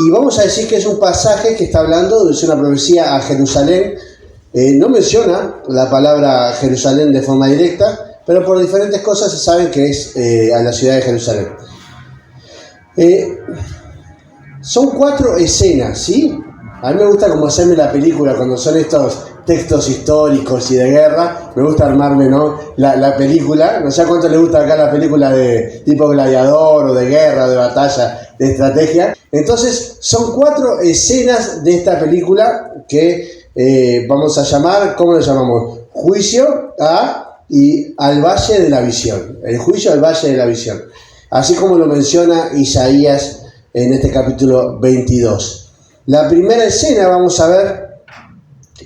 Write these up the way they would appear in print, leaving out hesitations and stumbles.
y vamos a decir que es un pasaje que está hablando, es una profecía a Jerusalén. No menciona la palabra Jerusalén de forma directa, pero por diferentes cosas se sabe que es a la ciudad de Jerusalén. Son 4 escenas, ¿sí? A mí me gusta como hacerme la película cuando son estos textos históricos y de guerra. Me gusta armarme, ¿no? la película. No sé a cuánto le gusta acá la película de tipo gladiador o de guerra, de batalla, de estrategia. Entonces, son 4 escenas de esta película que vamos a llamar, ¿cómo lo llamamos? Juicio al Valle de la Visión. El juicio al Valle de la Visión. Así como lo menciona Isaías en este capítulo 22. La primera escena vamos a ver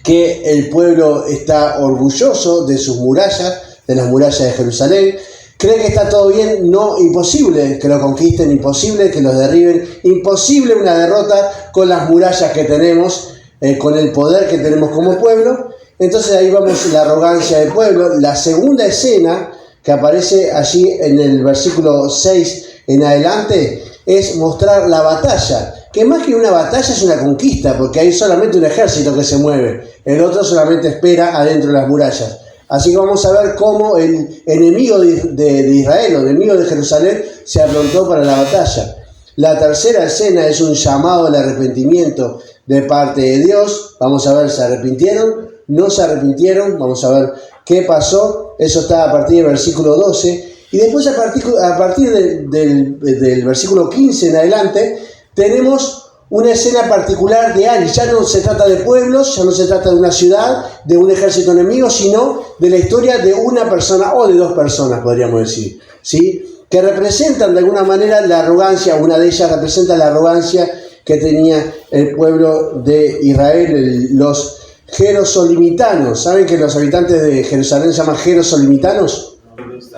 que el pueblo está orgulloso de sus murallas, de las murallas de Jerusalén. Cree que está todo bien, no, imposible que lo conquisten, imposible que los derriben, imposible una derrota con las murallas que tenemos, con el poder que tenemos como pueblo. Entonces ahí vamos la arrogancia del pueblo. La segunda escena que aparece allí en el versículo 6 en adelante es mostrar la batalla, que más que una batalla es una conquista, porque hay solamente un ejército que se mueve, el otro solamente espera adentro de las murallas. Así que vamos a ver cómo el enemigo de Israel, o el enemigo de Jerusalén, se aprontó para la batalla. La tercera escena es un llamado al arrepentimiento de parte de Dios. Vamos a ver, ¿se arrepintieron? ¿No se arrepintieron? Vamos a ver qué pasó. Eso está a partir del versículo 12. Y después a partir del versículo 15 en adelante, tenemos una escena particular de Ari. Ya no se trata de pueblos, ya no se trata de una ciudad, de un ejército enemigo, sino de la historia de una persona o de 2 personas, podríamos decir, ¿sí? Que representan de alguna manera la arrogancia. Una de ellas representa la arrogancia que tenía el pueblo de Israel, los jerosolimitanos. ¿Saben que los habitantes de Jerusalén se llaman jerosolimitanos?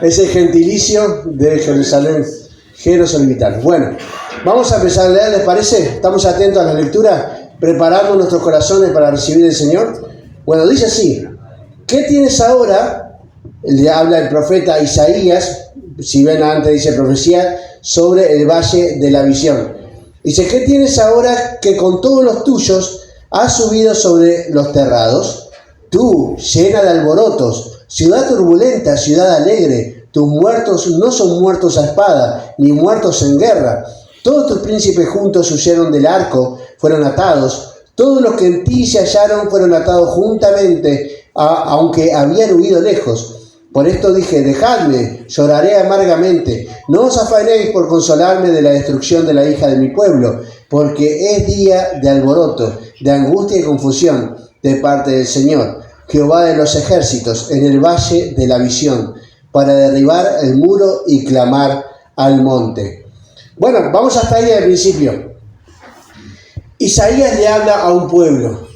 Es el gentilicio de Jerusalén, jerosolimitanos. Bueno, vamos a empezar a leer, ¿les parece? ¿Estamos atentos a la lectura? ¿Preparando nuestros corazones para recibir el Señor? Bueno, dice así: ¿qué tienes ahora? Le habla el profeta Isaías, si ven antes dice profecía, sobre el Valle de la Visión. Dice: ¿qué tienes ahora que con todos los tuyos has subido sobre los terrados? Tú, llena de alborotos, ciudad turbulenta, ciudad alegre, tus muertos no son muertos a espada, ni muertos en guerra. Todos tus príncipes juntos huyeron del arco, fueron atados. Todos los que en ti se hallaron fueron atados juntamente, aunque habían huido lejos. Por esto dije: dejadme, lloraré amargamente. No os afanéis por consolarme de la destrucción de la hija de mi pueblo, porque es día de alboroto, de angustia y confusión de parte del Señor, Jehová de los ejércitos, en el Valle de la Visión, para derribar el muro y clamar al monte. Bueno, vamos hasta ahí al principio. Isaías le habla a un pueblo,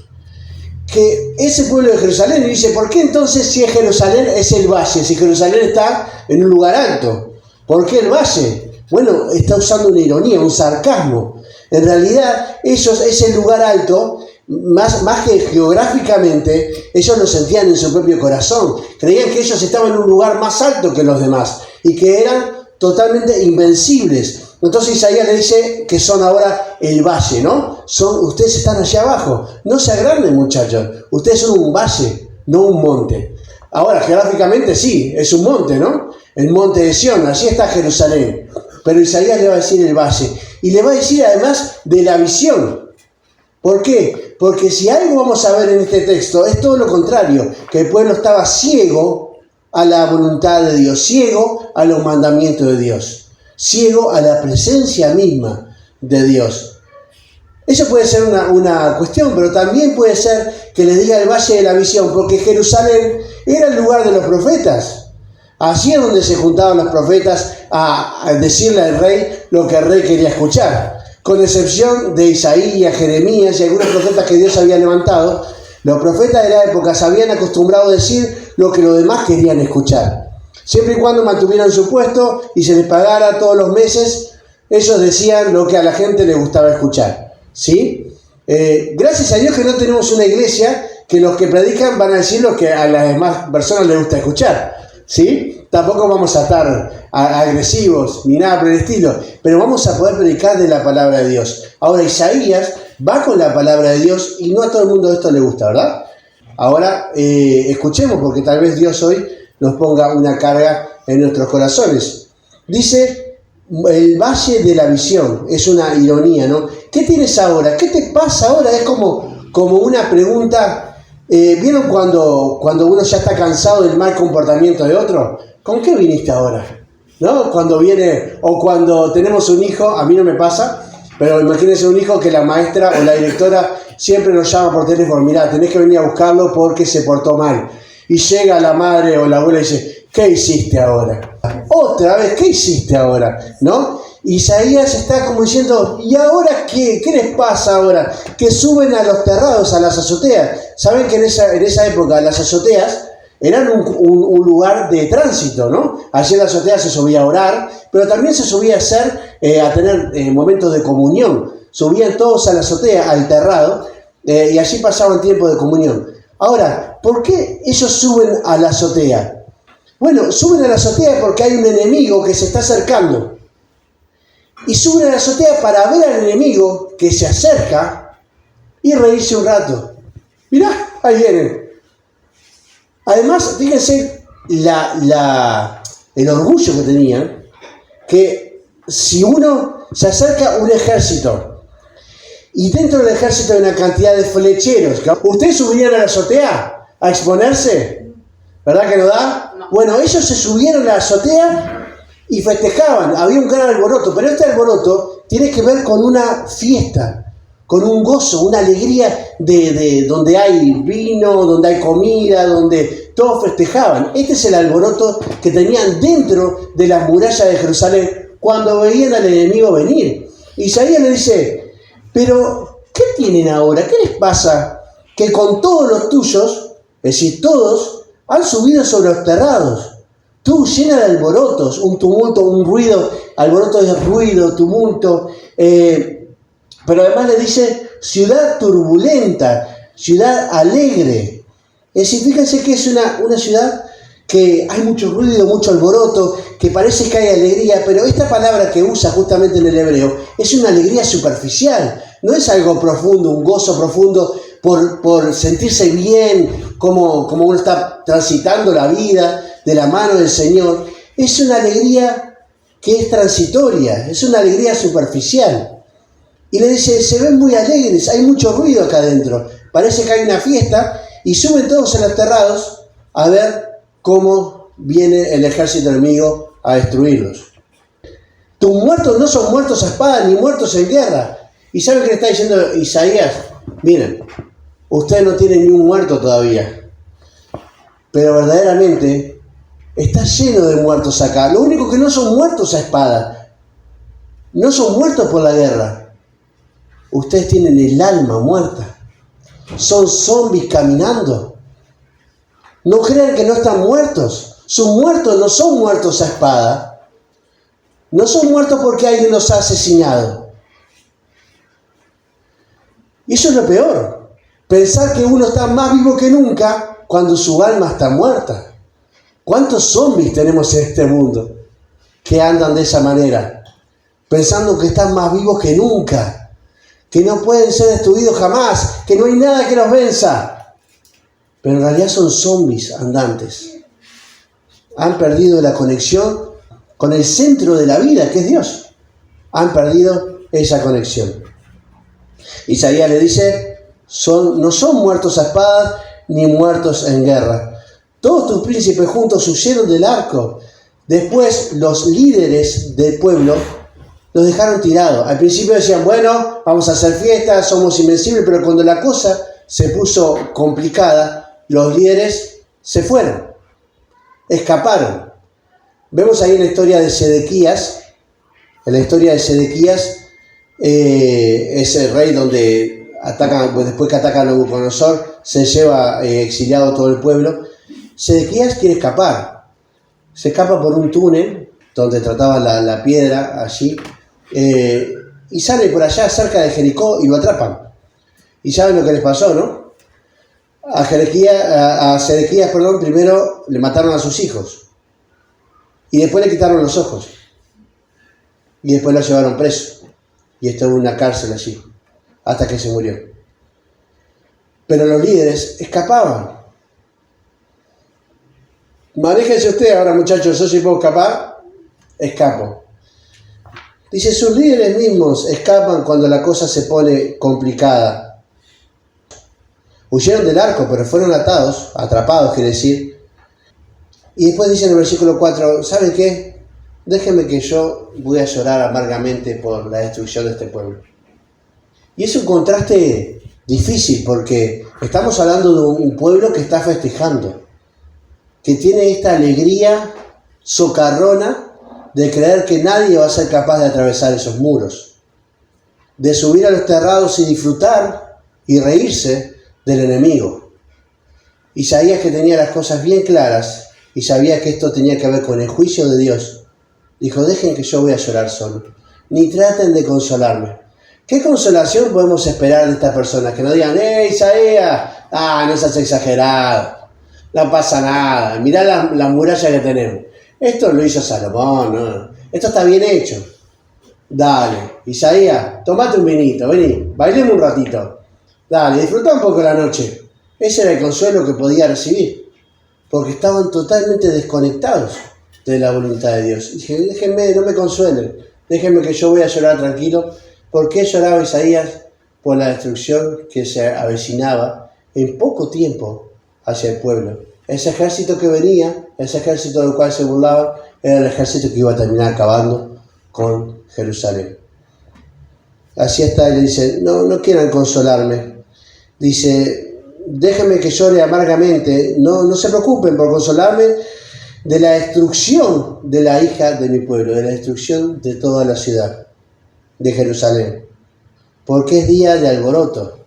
que ese pueblo de Jerusalén, y dice: ¿por qué entonces, si es Jerusalén, es el valle? Si Jerusalén está en un lugar alto, ¿por qué el valle? Bueno, está usando una ironía, un sarcasmo. En realidad, ellos, ese lugar alto, más que geográficamente, ellos lo sentían en su propio corazón. Creían que ellos estaban en un lugar más alto que los demás y que eran totalmente invencibles. Entonces Isaías le dice que son ahora el valle, ¿no? Ustedes están allá abajo. No se agranden, muchachos. Ustedes son un valle, no un monte. Ahora, geográficamente sí, es un monte, ¿no? El monte de Sión, allí está Jerusalén. Pero Isaías le va a decir el valle. Y le va a decir además de la visión. ¿Por qué? Porque si algo vamos a ver en este texto, es todo lo contrario. Que el pueblo estaba ciego a la voluntad de Dios, ciego a los mandamientos de Dios, ciego a la presencia misma de Dios. Eso puede ser una cuestión, pero también puede ser que les diga el Valle de la Visión, porque Jerusalén era el lugar de los profetas. Allí es donde se juntaban los profetas a decirle al rey lo que el rey quería escuchar. Con excepción de Isaías, Jeremías y algunos profetas que Dios había levantado, los profetas de la época se habían acostumbrado a decir lo que los demás querían escuchar. Siempre y cuando mantuvieran su puesto y se les pagara todos los meses, ellos decían lo que a la gente le gustaba escuchar, ¿sí? Gracias a Dios que no tenemos una iglesia que los que predican van a decir lo que a las demás personas les gusta escuchar, ¿sí? tampoco vamos a estar agresivos ni nada por el estilo, pero vamos a poder predicar de la palabra de Dios. Ahora Isaías va con la palabra de Dios y no a todo el mundo esto le gusta, ¿verdad? Ahora escuchemos, porque tal vez Dios hoy nos ponga una carga en nuestros corazones. Dice, el valle de la visión, es una ironía, ¿no? ¿Qué tienes ahora? ¿Qué te pasa ahora? Es como una pregunta. ¿Vieron cuando uno ya está cansado del mal comportamiento de otro? ¿Con qué viniste ahora? ¿No? Cuando viene, o cuando tenemos un hijo, a mí no me pasa, pero imagínense un hijo que la maestra o la directora siempre nos llama por teléfono, mirá, tenés que venir a buscarlo porque se portó mal. Y llega la madre o la abuela y dice, ¿qué hiciste ahora? Otra vez, ¿qué hiciste ahora? ¿No? Isaías está como diciendo, ¿y ahora qué? ¿Qué les pasa ahora? Que suben a los terrados, a las azoteas. ¿Saben que en esa época las azoteas eran un lugar de tránsito, ¿no? Allí en la azotea se subía a orar, pero también se subía a tener momentos de comunión. Subían todos a la azotea, al terrado, y allí pasaban tiempo de comunión. Ahora, ¿por qué ellos suben a la azotea? Bueno, suben a la azotea porque hay un enemigo que se está acercando. Y suben a la azotea para ver al enemigo que se acerca y reírse un rato. Mirá, ahí vienen. Además, fíjense el orgullo que tenían, que si uno se acerca un ejército y dentro del ejército hay una cantidad de flecheros, ¿ustedes subirían a la azotea a exponerse? ¿Verdad que no da? No. Bueno, ellos se subieron a la azotea y festejaban, había un gran alboroto, pero este alboroto tiene que ver con una fiesta, con un gozo, una alegría de donde hay vino, donde hay comida, donde todos festejaban. Este es el alboroto que tenían dentro de las murallas de Jerusalén cuando veían al enemigo venir. Isaías le dice, pero ¿qué tienen ahora? ¿Qué les pasa? Que con todos los tuyos, es decir, todos, han subido sobre los terrados. Tú llena de alborotos, un tumulto, un ruido, alboroto de ruido, tumulto. Pero además le dice ciudad turbulenta, ciudad alegre. Es decir, fíjense que es una ciudad que hay mucho ruido, mucho alboroto, que parece que hay alegría, pero esta palabra que usa justamente en el hebreo es una alegría superficial, no es algo profundo, un gozo profundo por sentirse bien, como uno está transitando la vida de la mano del Señor. Es una alegría que es transitoria, es una alegría superficial. Y le dice, se ven muy alegres, hay mucho ruido acá adentro, parece que hay una fiesta, y suben todos a los terrados a ver cómo viene el ejército enemigo a destruirlos. Tus muertos no son muertos a espada ni muertos en guerra. ¿Y saben qué le está diciendo Isaías? Miren, ustedes no tienen ni un muerto todavía, pero verdaderamente está lleno de muertos acá. Lo único que no son muertos a espada, no son muertos por la guerra. Ustedes tienen el alma muerta. Son zombies caminando. No crean que no están muertos. Sus muertos no son muertos a espada. No son muertos porque alguien los ha asesinado. Y eso es lo peor. Pensar que uno está más vivo que nunca cuando su alma está muerta. ¿Cuántos zombies tenemos en este mundo que andan de esa manera? Pensando que están más vivos que nunca, que no pueden ser destruidos jamás, que no hay nada que los venza. Pero en realidad son zombies andantes. Han perdido la conexión con el centro de la vida, que es Dios. Han perdido esa conexión. Isaías le dice, no son muertos a espada ni muertos en guerra. Todos tus príncipes juntos huyeron del arco. Después los líderes del pueblo los dejaron tirados. Al principio decían, bueno, vamos a hacer fiestas, somos invencibles, pero cuando la cosa se puso complicada, los líderes se fueron, escaparon. Vemos ahí en la historia de Sedequías, ese rey donde después que ataca a Nabucodonosor, se lleva exiliado todo el pueblo. Sedequías quiere escapar, se escapa por un túnel donde trataban la piedra allí, y sale por allá cerca de Jericó y lo atrapan. Y saben lo que les pasó, ¿no? A Sedequías, primero le mataron a sus hijos. Y después le quitaron los ojos. Y después lo llevaron preso. Y estuvo en una cárcel allí, hasta que se murió. Pero los líderes escapaban. Manéjense ustedes ahora, muchachos, yo si puedo escapar, escapo. Dice, sus líderes mismos escapan cuando la cosa se pone complicada. Huyeron del arco, pero fueron atados, atrapados, quiere decir. Y después dice en el versículo 4, ¿saben qué? Déjenme que yo voy a llorar amargamente por la destrucción de este pueblo. Y es un contraste difícil, porque estamos hablando de un pueblo que está festejando, que tiene esta alegría socarrona de creer que nadie va a ser capaz de atravesar esos muros, de subir a los terrados y disfrutar y reírse del enemigo. Isaías, que tenía las cosas bien claras y sabía que esto tenía que ver con el juicio de Dios, dijo, dejen que yo voy a llorar solo, ni traten de consolarme. ¿Qué consolación podemos esperar de estas personas? Que nos digan, Isaías, no seas exagerado, no pasa nada, mirá la muralla que tenemos. Esto lo hizo Salomón, ¿no? Esto está bien hecho. Dale, Isaías, tomate un vinito, vení, bailemos un ratito. Dale, disfruta un poco la noche. Ese era el consuelo que podía recibir, porque estaban totalmente desconectados de la voluntad de Dios. Y dije, déjenme, no me consuelen, déjenme que yo voy a llorar tranquilo. ¿Por qué lloraba Isaías? Por la destrucción que se avecinaba en poco tiempo hacia el pueblo. Ese ejército que venía, ese ejército del cual se burlaban, era el ejército que iba a terminar acabando con Jerusalén. Así está, y le dice, no quieran consolarme. Dice, déjenme que llore amargamente, no se preocupen por consolarme de la destrucción de la hija de mi pueblo, de la destrucción de toda la ciudad de Jerusalén, porque es día de alboroto.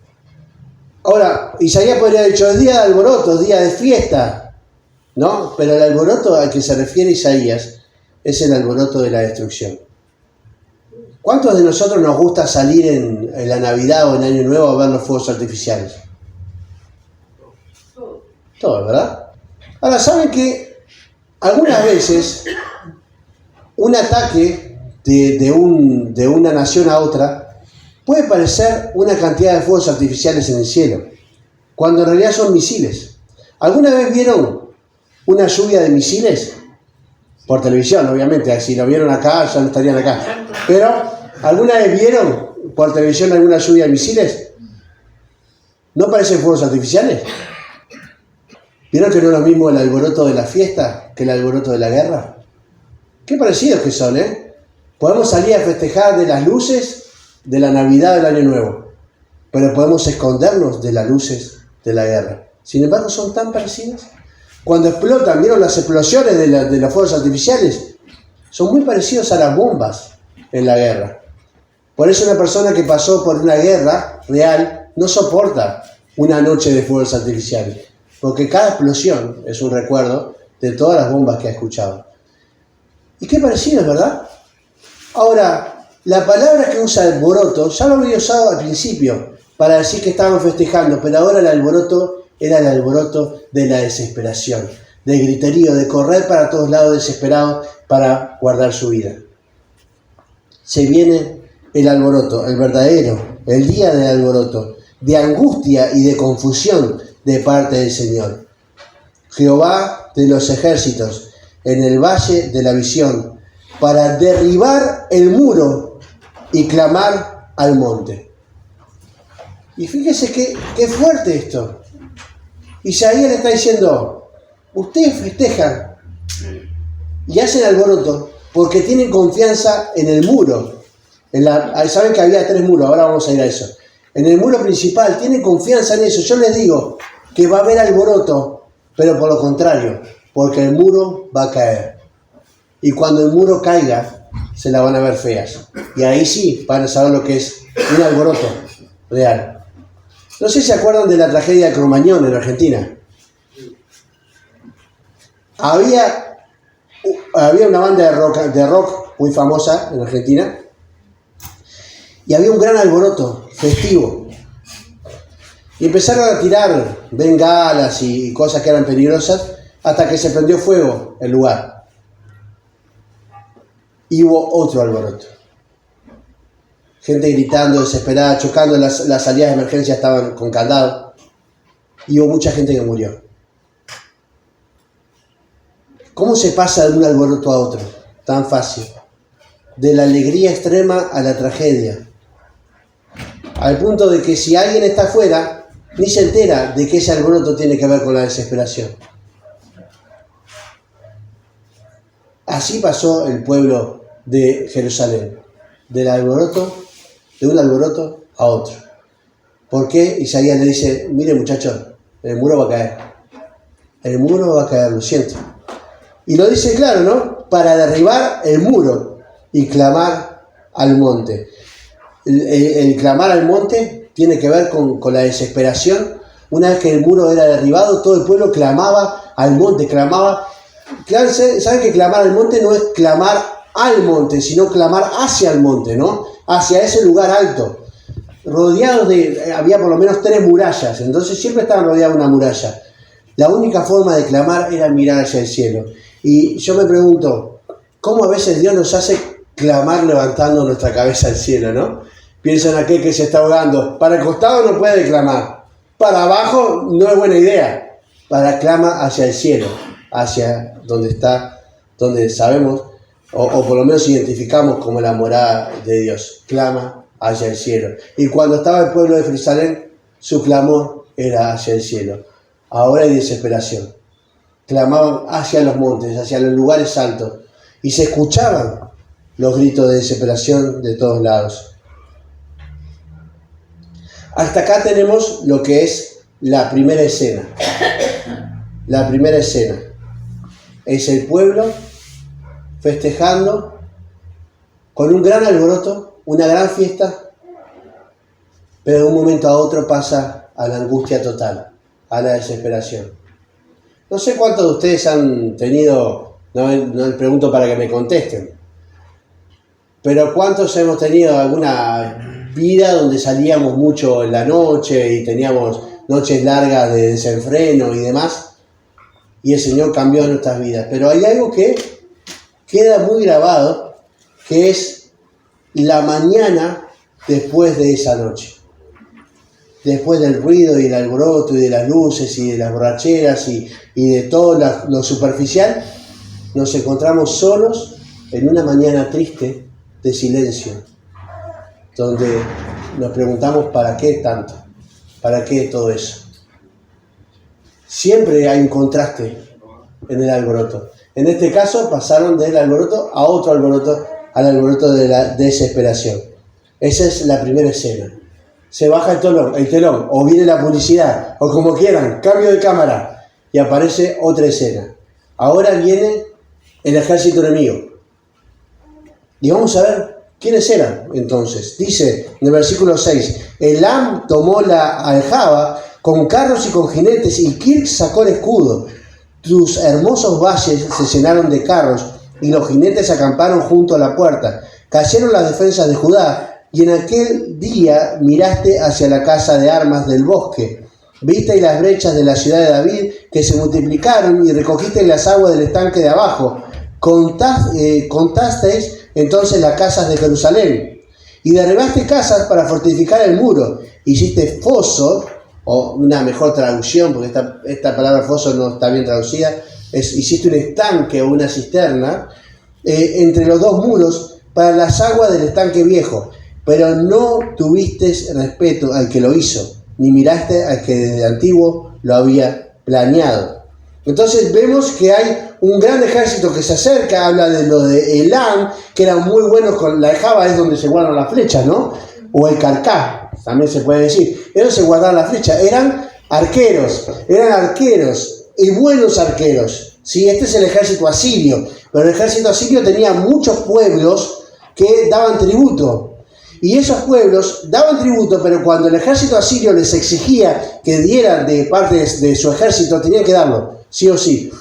Ahora, Isaías podría haber dicho, es día de alboroto, es día de fiesta, ¿no? Pero el alboroto al que se refiere Isaías es el alboroto de la destrucción. ¿Cuántos de nosotros nos gusta salir en la Navidad o en Año Nuevo a ver los fuegos artificiales? Todos, ¿verdad? Ahora, ¿saben que algunas veces un ataque de una nación a otra puede parecer una cantidad de fuegos artificiales en el cielo, cuando en realidad son misiles? ¿Alguna vez vieron una lluvia de misiles? Por televisión, obviamente, si lo vieron acá, ya no estarían acá. Pero, ¿alguna vez vieron por televisión alguna lluvia de misiles? ¿No parecen fuegos artificiales? ¿Vieron que no es lo mismo el alboroto de la fiesta que el alboroto de la guerra? Qué parecidos que son, ¿eh? Podemos salir a festejar de las luces de la Navidad del Año Nuevo, pero podemos escondernos de las luces de la guerra. Sin embargo, son tan parecidas. Cuando explotan, ¿vieron las explosiones de los fuegos artificiales? Son muy parecidos a las bombas en la guerra. Por eso una persona que pasó por una guerra real no soporta una noche de fuegos artificiales, porque cada explosión es un recuerdo de todas las bombas que ha escuchado. Y qué parecido, ¿verdad? Ahora, la palabra que usa alboroto, ya lo había usado al principio para decir que estaban festejando, pero ahora el alboroto era el alboroto de la desesperación, del griterío, de correr para todos lados desesperados para guardar su vida. Se viene el alboroto, el verdadero, el día del alboroto, de angustia y de confusión de parte del Señor. Jehová de los ejércitos, en el valle de la visión, para derribar el muro y clamar al monte. Y fíjese qué fuerte esto. Isaías le está diciendo, ustedes festejan y hacen alboroto porque tienen confianza en el muro. Saben que había 3 muros, ahora vamos a ir a eso. En el muro principal, tienen confianza en eso. Yo les digo que va a haber alboroto, pero por lo contrario, porque el muro va a caer. Y cuando el muro caiga, se la van a ver feas. Y ahí sí van a saber lo que es un alboroto real. No sé si se acuerdan de la tragedia de Cromañón en Argentina. Había una banda de rock muy famosa en Argentina y había un gran alboroto festivo. Y empezaron a tirar bengalas y cosas que eran peligrosas hasta que se prendió fuego el lugar. y hubo otro alboroto. Gente gritando, desesperada, chocando, las salidas de emergencia estaban con candado. Y hubo mucha gente que murió. ¿Cómo se pasa de un alboroto a otro? Tan fácil. De la alegría extrema a la tragedia. Al punto de que si alguien está afuera, ni se entera de que ese alboroto tiene que ver con la desesperación. Así pasó el pueblo de Jerusalén. De un alboroto a otro. ¿Por qué? Isaías le dice, mire muchachos, el muro va a caer. El muro va a caer, lo siento. Y lo dice claro, ¿no? Para derribar el muro y clamar al monte. El clamar al monte tiene que ver con la desesperación. Una vez que el muro era derribado, todo el pueblo clamaba al monte, clamaba. ¿Saben que clamar al monte no es clamar al monte, sino clamar hacia el monte, ¿no? Hacia ese lugar alto. Rodeados había por lo menos 3 murallas, entonces siempre estaban rodeados de una muralla. La única forma de clamar era mirar hacia el cielo. Y yo me pregunto, ¿cómo a veces Dios nos hace clamar levantando nuestra cabeza al cielo, no? Piensa en aquel que se está ahogando. Para el costado no puede clamar. Para abajo no es buena idea. Para clama hacia el cielo, hacia donde está, donde sabemos, o por lo menos identificamos como la morada de Dios. Clama hacia el cielo. Y cuando estaba el pueblo de Jerusalén, su clamor era hacia el cielo. Ahora hay desesperación. Clamaban hacia los montes, hacia los lugares altos. Y se escuchaban los gritos de desesperación de todos lados. Hasta acá tenemos lo que es la primera escena. La primera escena. Es el pueblo festejando con un gran alboroto, una gran fiesta, pero de un momento a otro pasa a la angustia total, a la desesperación. No sé cuántos de ustedes han tenido, no les pregunto para que me contesten, pero cuántos hemos tenido alguna vida donde salíamos mucho en la noche y teníamos noches largas de desenfreno y demás, y el Señor cambió nuestras vidas. Pero hay algo que queda muy grabado, que es la mañana después de esa noche. Después del ruido y el alboroto y de las luces y de las borracheras y de todo lo superficial, nos encontramos solos en una mañana triste de silencio, donde nos preguntamos ¿para qué tanto? ¿Para qué todo eso? Siempre hay un contraste en el alboroto. En este caso pasaron del alboroto a otro alboroto, al alboroto de la desesperación. Esa es la primera escena. Se baja el telón, o viene la publicidad, o como quieran, cambio de cámara, y aparece otra escena. Ahora viene el ejército enemigo. Y vamos a ver quiénes eran entonces. Dice en el versículo 6, Elam tomó la aljaba con carros y con jinetes, y Kirk sacó el escudo. Tus hermosos valles se llenaron de carros, y los jinetes acamparon junto a la puerta. Cayeron las defensas de Judá, y en aquel día miraste hacia la casa de armas del bosque. Viste las brechas de la ciudad de David que se multiplicaron, y recogiste las aguas del estanque de abajo. Contasteis entonces las casas de Jerusalén, y derribaste casas para fortificar el muro. Hiciste foso, o una mejor traducción, porque esta palabra foso no está bien traducida, hiciste un estanque o una cisterna entre los dos muros para las aguas del estanque viejo, pero no tuviste respeto al que lo hizo, ni miraste al que desde antiguo lo había planeado. Entonces vemos que hay un gran ejército que se acerca, habla de lo de Elam, que eran muy buenos con la aljaba, es donde se guardan las flechas, ¿no? O el carcá, también se puede decir. Ellos se guardaban las flechas, eran arqueros y buenos arqueros. ¿Sí? Este es el ejército asirio, pero el ejército asirio tenía muchos pueblos que daban tributo. Y esos pueblos daban tributo, pero cuando el ejército asirio les exigía que dieran de parte de su ejército, tenían que darlo, sí o sí.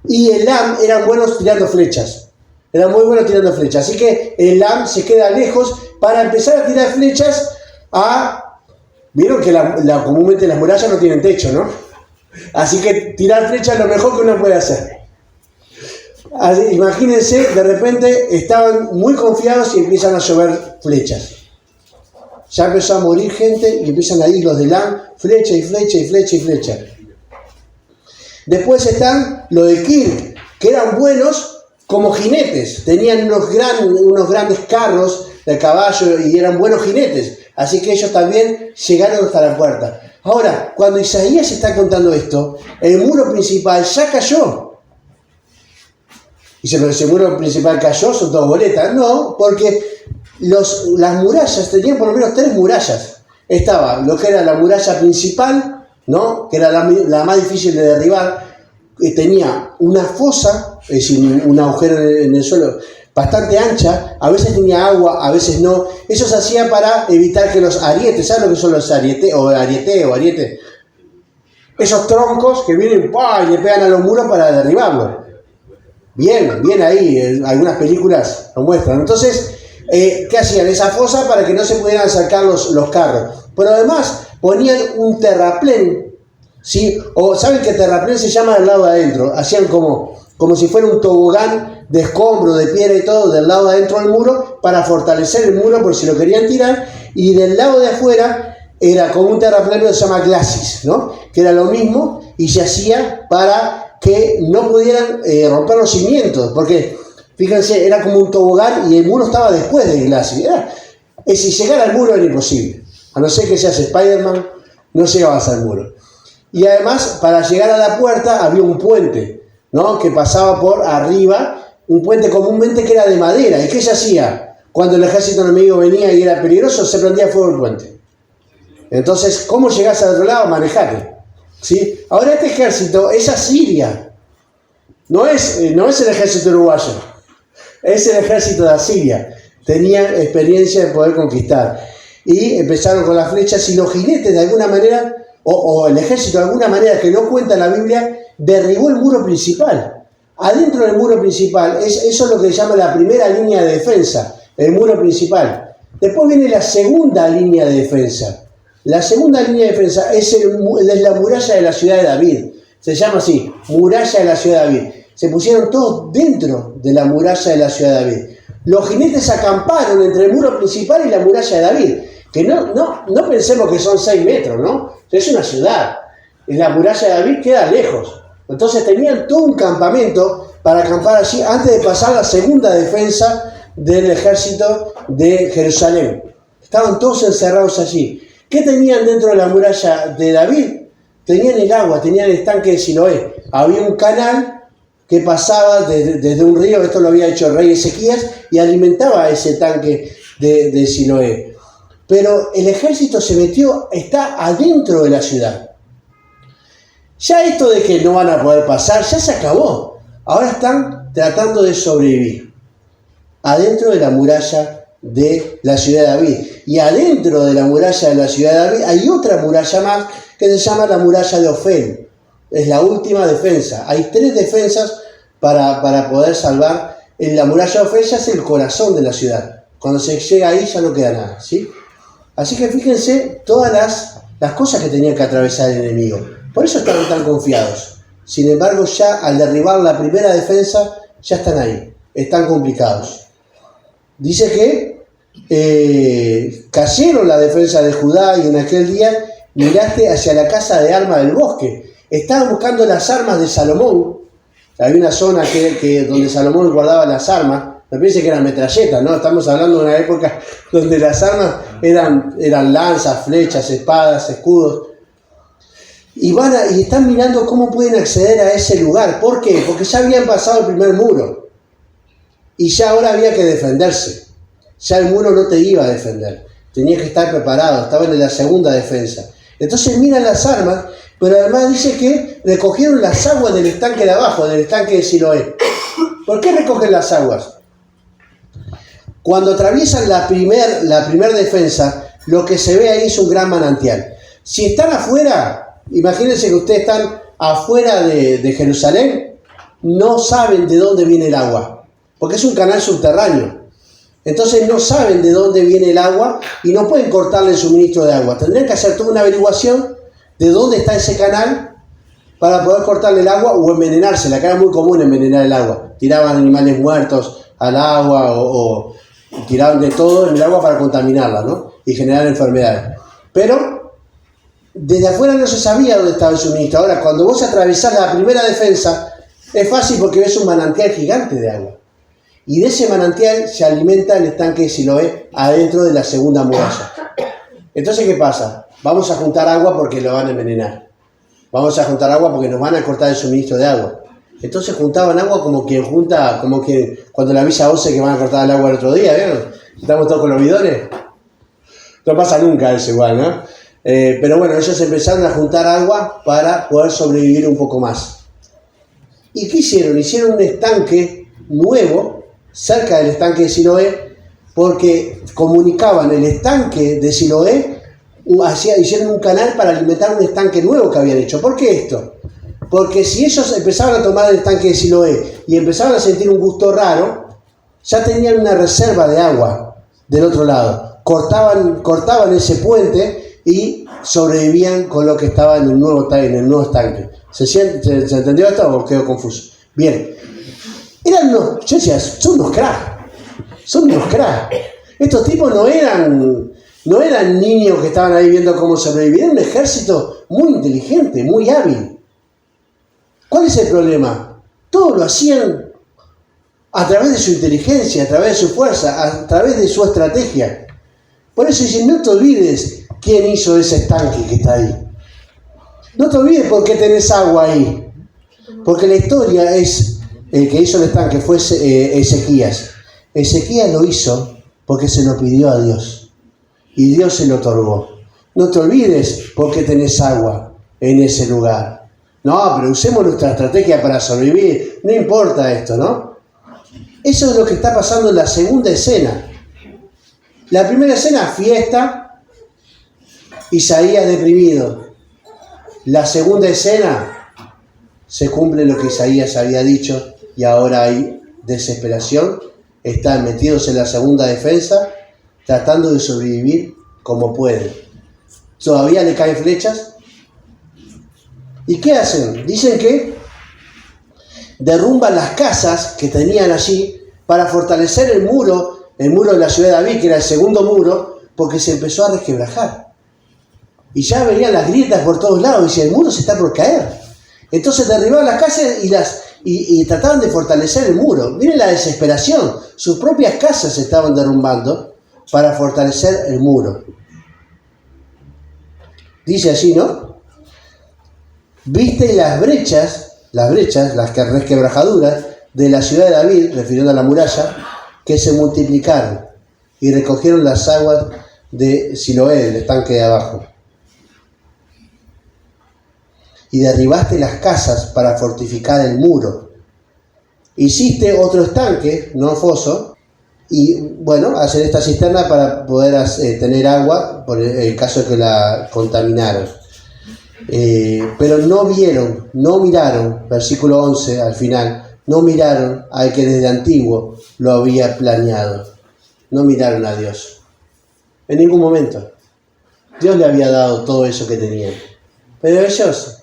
Y Elam eran buenos tirando flechas. Eran muy buenos tirando flechas. Así que Elam se queda lejos para empezar a tirar flechas a... Vieron que comúnmente las murallas no tienen techo, ¿no? Así que tirar flechas es lo mejor que uno puede hacer. Imagínense, de repente estaban muy confiados y empiezan a llover flechas. Ya empezó a morir gente y empiezan a ir los de Elam, flecha y flecha y flecha y flecha. Después están los de Kir, que eran buenos como jinetes. Tenían unos grandes carros de caballo y eran buenos jinetes. Así que ellos también llegaron hasta la puerta. Ahora, cuando Isaías está contando esto, el muro principal ya cayó. Dice, pero si el muro principal cayó, son todas boletas. No, porque las murallas tenían por lo menos 3 murallas. Estaba lo que era la muralla principal, ¿no? Que era la más difícil de derribar. Tenía una fosa, es decir, un agujero en el suelo bastante ancha. A veces tenía agua, a veces no. Eso se hacía para evitar que los arietes, ¿sabes lo que son los arietes? O ariete. Esos troncos que vienen y le pegan a los muros para derribarlos. Bien ahí, algunas películas lo muestran. Entonces, ¿qué hacían? Esa fosa para que no se pudieran sacar los carros. Pero además ponían un terraplén, ¿sí? O ¿saben que terraplén se llama del lado de adentro? Hacían como si fuera un tobogán de escombro, de piedra y todo, del lado de adentro del muro, para fortalecer el muro por si lo querían tirar. Y del lado de afuera era como un terraplén que se llama glacis, ¿no? Que era lo mismo y se hacía para que no pudieran romper los cimientos, porque fíjense, era como un tobogán y el muro estaba después del glacis. Si llegara al muro era imposible, a no ser que seas Spider-Man, no llegabas al muro. Y además, para llegar a la puerta había un puente, ¿no? Que pasaba por arriba, un puente comúnmente que era de madera. ¿Y qué se hacía? Cuando el ejército enemigo venía y era peligroso, se prendía fuego el puente. Entonces, ¿cómo llegás al otro lado? Manejate. ¿Sí? Ahora este ejército es Asiria, no es el ejército uruguayo, es el ejército de Asiria. Tenían experiencia de poder conquistar y empezaron con las flechas y los jinetes de alguna manera, o el ejército de alguna manera que no cuenta la Biblia, derribó el muro principal. Adentro del muro principal, eso es lo que se llama la primera línea de defensa, el muro principal. Después viene la segunda línea de defensa. La segunda línea de defensa es la muralla de la ciudad de David. Se llama así, muralla de la ciudad de David. Se pusieron todos dentro de la muralla de la ciudad de David. Los jinetes acamparon entre el muro principal y la muralla de David. Que no pensemos que son 6 metros, ¿no? Es una ciudad. Y la muralla de David queda lejos. Entonces tenían todo un campamento para acampar allí antes de pasar la segunda defensa del ejército de Jerusalén. Estaban todos encerrados allí. ¿Qué tenían dentro de la muralla de David? Tenían el agua, tenían el estanque de Siloé. Había un canal que pasaba desde un río, esto lo había hecho el rey Ezequías, y alimentaba ese tanque de Siloé. Pero el ejército se metió, está adentro de la ciudad. Ya esto de que no van a poder pasar, ya se acabó. Ahora están tratando de sobrevivir. Adentro de la muralla de la ciudad de David. Y adentro de la muralla de la ciudad de David hay otra muralla más que se llama la muralla de Ofel. Es la última defensa. Hay 3 defensas para poder salvar. En la muralla de Ofel ya es el corazón de la ciudad. Cuando se llega ahí ya no queda nada, ¿sí? Así que fíjense todas las cosas que tenía que atravesar el enemigo. Por eso estaban tan confiados. Sin embargo, ya al derribar la primera defensa, ya están ahí. Están complicados. Dice que cayeron la defensa de Judá y en aquel día miraste hacia la casa de armas del bosque. Estaban buscando las armas de Salomón. Había una zona donde Salomón guardaba las armas. Me parece que eran metralletas, ¿no? Estamos hablando de una época donde las armas eran lanzas, flechas, espadas, escudos. Y están mirando cómo pueden acceder a ese lugar. ¿Por qué? Porque ya habían pasado el primer muro. Y ya ahora había que defenderse. Ya el muro no te iba a defender. Tenías que estar preparado. Estaban en la segunda defensa. Entonces miran las armas, pero además dice que recogieron las aguas del estanque de abajo, del estanque de Siloé. ¿Por qué recogen las aguas? Cuando atraviesan la primer defensa, lo que se ve ahí es un gran manantial. Si están afuera, imagínense que ustedes están afuera de Jerusalén, no saben de dónde viene el agua, porque es un canal subterráneo. Entonces no saben de dónde viene el agua y no pueden cortarle el suministro de agua. Tendrían que hacer toda una averiguación de dónde está ese canal para poder cortarle el agua o envenenársela, que era muy común envenenar el agua. Tiraban animales muertos al agua o tiraban de todo en el agua para contaminarla, ¿no? Y generar enfermedades. Pero desde afuera no se sabía dónde estaba el suministro. Ahora, cuando vos atravesás la primera defensa, es fácil porque ves un manantial gigante de agua. Y de ese manantial se alimenta el estanque de Siloé adentro de la segunda muralla. Entonces, ¿qué pasa? Vamos a juntar agua porque lo van a envenenar. Vamos a juntar agua porque nos van a cortar el suministro de agua. Entonces juntaban agua como quien junta, como que cuando le avisa a Ose que van a cortar el agua el otro día, ¿vieron? Estamos todos con los bidones. No pasa nunca eso igual, ¿no? Pero bueno, ellos empezaron a juntar agua para poder sobrevivir un poco más. ¿Y qué hicieron? Hicieron un estanque nuevo cerca del estanque de Siloé, porque comunicaban el estanque de Siloé, hicieron un canal para alimentar un estanque nuevo que habían hecho. ¿Por qué esto? Porque si ellos empezaban a tomar el estanque de Siloé y empezaban a sentir un gusto raro, ya tenían una reserva de agua del otro lado. Cortaban ese puente y sobrevivían con lo que estaba en el nuevo estanque. ¿Se entendió esto o quedó confuso? Bien. Yo decía, son unos cracks. Estos tipos no eran niños que estaban ahí viendo cómo sobrevivir. Era un ejército muy inteligente, muy hábil. ¿Cuál es el problema? Todo lo hacían a través de su inteligencia, a través de su fuerza, a través de su estrategia. Por eso dicen, no te olvides quién hizo ese estanque que está ahí. No te olvides por qué tenés agua ahí. Porque la historia es, el que hizo el estanque fue Ezequías. Ezequías lo hizo porque se lo pidió a Dios. Y Dios se lo otorgó. No te olvides por qué tenés agua en ese lugar. No, pero usemos nuestra estrategia para sobrevivir. No importa esto, ¿no? Eso es lo que está pasando en la segunda escena. La primera escena, fiesta, Isaías deprimido. La segunda escena, se cumple lo que Isaías había dicho y ahora hay desesperación. Están metidos en la segunda defensa, tratando de sobrevivir como pueden. Todavía le caen flechas. ¿Y qué hacen? Dicen que derrumban las casas que tenían allí para fortalecer el muro de la ciudad de David, que era el segundo muro, porque se empezó a resquebrajar. Y ya venían las grietas por todos lados, y decían, el muro se está por caer. Entonces derribaban las casas y trataban de fortalecer el muro. Miren la desesperación. Sus propias casas se estaban derrumbando para fortalecer el muro. Dice así, ¿no? Viste las resquebrajaduras de la ciudad de David, refiriendo a la muralla, que se multiplicaron y recogieron las aguas de Siloé, del estanque de abajo. Y derribaste las casas para fortificar el muro. Hiciste otro estanque, no foso, y bueno, hacer esta cisterna para poder tener agua por el caso de que la contaminaron. Pero no miraron, versículo 11 al final, no miraron al que desde antiguo lo había planeado. No miraron a Dios. En ningún momento. Dios le había dado todo eso que tenían. Pero ellos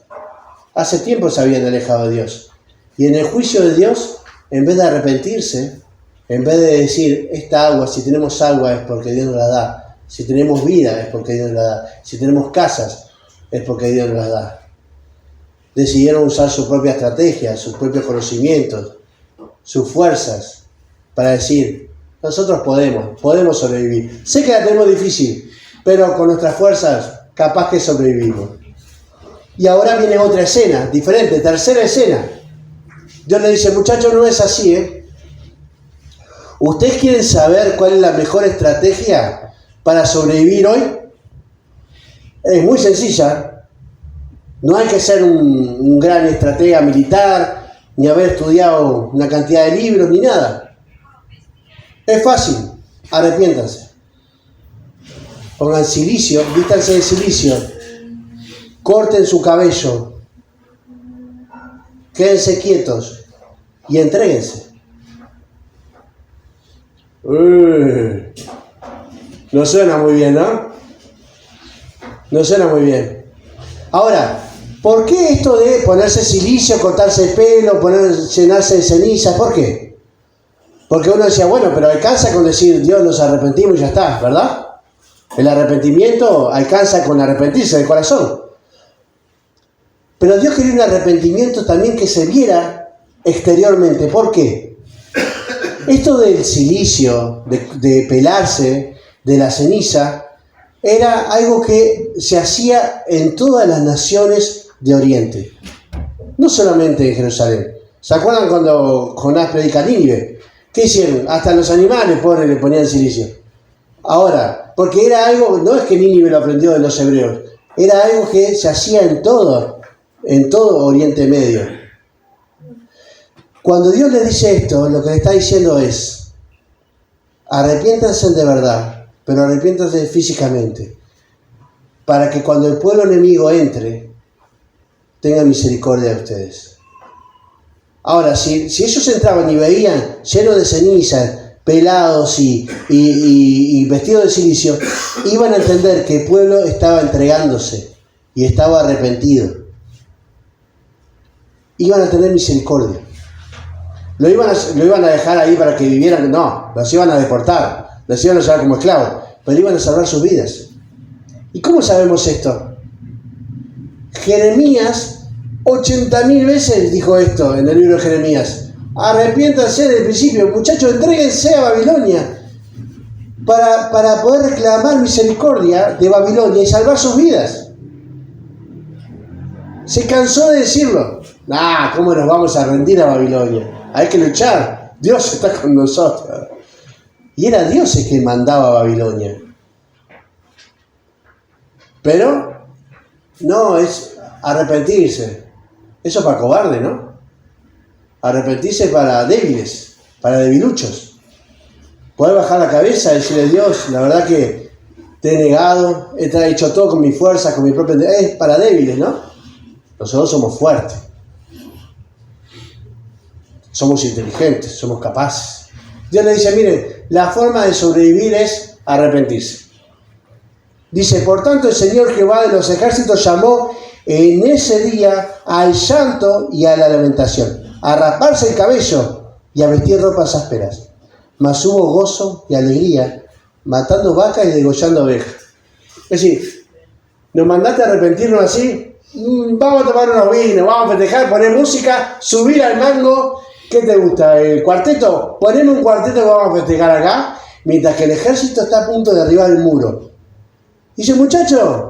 hace tiempo se habían alejado de Dios. Y en el juicio de Dios, en vez de arrepentirse, en vez de decir, esta agua, si tenemos agua es porque Dios nos la da. Si tenemos vida es porque Dios nos la da. Si tenemos casas es porque Dios nos las da. Decidieron usar su propia estrategia, sus propios conocimientos, sus fuerzas, para decir, nosotros podemos sobrevivir. Sé que la tenemos difícil, pero con nuestras fuerzas capaz que sobrevivimos. Y ahora viene otra escena, diferente, tercera escena. Dios le dice, muchachos, no es así, ¿eh? ¿Ustedes quieren saber cuál es la mejor estrategia para sobrevivir hoy? Es muy sencilla. No hay que ser un gran estratega militar, ni haber estudiado una cantidad de libros, ni nada. Es fácil. Arrepiéntanse. Pongan silicio, vístanse de silicio. Corten su cabello. Quédense quietos y entréguense. No suena muy bien, ¿no? No suena muy bien. Ahora, ¿Por qué esto de ponerse silicio, cortarse el pelo, llenarse de cenizas? ¿Por qué? Porque uno decía, bueno, pero alcanza con decir Dios nos arrepentimos y ya está, ¿verdad? El arrepentimiento alcanza con arrepentirse del corazón. Pero Dios quería un arrepentimiento también que se viera exteriormente. ¿Por qué? Esto del silicio, de pelarse, de la ceniza, era algo que se hacía en todas las naciones de Oriente. No solamente en Jerusalén. ¿Se acuerdan cuando Jonás predica a Nínive? ¿Qué hicieron? Hasta los animales, pobres, le ponían silicio. Ahora, porque era algo, no es que Nínive lo aprendió de los hebreos, era algo que se hacía en todo Oriente Medio. Cuando Dios le dice esto, lo que le está diciendo es, arrepiéntanse de verdad, pero arrepiéntanse físicamente, para que cuando el pueblo enemigo entre, tenga misericordia de ustedes. Ahora, si ellos entraban y veían lleno de cenizas, pelados y vestidos de silicio, iban a entender que el pueblo estaba entregándose y estaba arrepentido. Iban a tener misericordia. Lo iban a dejar ahí para que vivieran, no, los iban a deportar, los iban a llevar como esclavos, pero iban a salvar sus vidas. ¿Y cómo sabemos esto? Jeremías 80.000 veces dijo esto en el libro de Jeremías. Arrepiéntanse del principio, muchachos, entréguense a Babilonia para poder reclamar misericordia de Babilonia y salvar sus vidas. Se cansó de decirlo. ¿Cómo nos vamos a rendir a Babilonia? Hay que luchar. Dios está con nosotros. Y era Dios el que mandaba a Babilonia. Pero no es arrepentirse. Eso para cobarde, ¿no? Arrepentirse para débiles, para debiluchos. Poder bajar la cabeza y decirle a Dios, la verdad que te he negado, he hecho todo con mi fuerza, con mi propia... Es para débiles, ¿no? Nosotros somos fuertes. Somos inteligentes, somos capaces. Dios le dice, miren, la forma de sobrevivir es arrepentirse. Dice, por tanto el Señor Jehová de los ejércitos llamó en ese día al llanto y a la lamentación, a raparse el cabello y a vestir ropas ásperas. Mas hubo gozo y alegría, matando vacas y degollando ovejas. Es decir, ¿nos mandaste a arrepentirnos así? Vamos a tomar unos vinos, vamos a festejar, poner música, subir al mango. ¿Qué te gusta? ¿El cuarteto? Poneme un cuarteto que vamos a festejar acá, mientras que el ejército está a punto de derribar el muro. Dice, muchachos,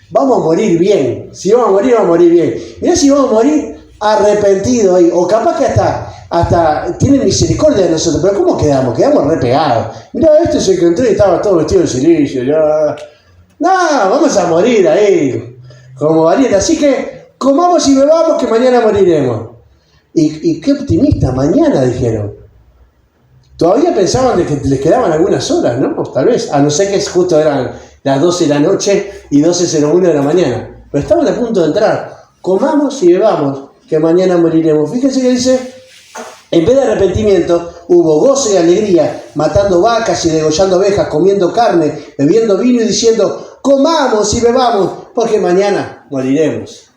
vamos a morir bien. Si vamos a morir bien. Mirá si vamos a morir arrepentidos ahí. O capaz que hasta tienen misericordia de nosotros. Pero ¿cómo quedamos? Quedamos re pegados. Mirá, este es el que entró y estaba todo vestido de silicio. Ya. No, vamos a morir ahí. Como valiente. Así que comamos y bebamos que mañana moriremos. Y qué optimista, mañana dijeron. Todavía pensaban de que les quedaban algunas horas, ¿no? Tal vez, a no ser que justo eran las 12 de la noche y 12:01 de la mañana. Pero estaban a punto de entrar. Comamos y bebamos, que mañana moriremos. Fíjense que dice, en vez de arrepentimiento, hubo gozo y alegría, matando vacas y degollando ovejas, comiendo carne, bebiendo vino y diciendo, comamos y bebamos, porque mañana moriremos.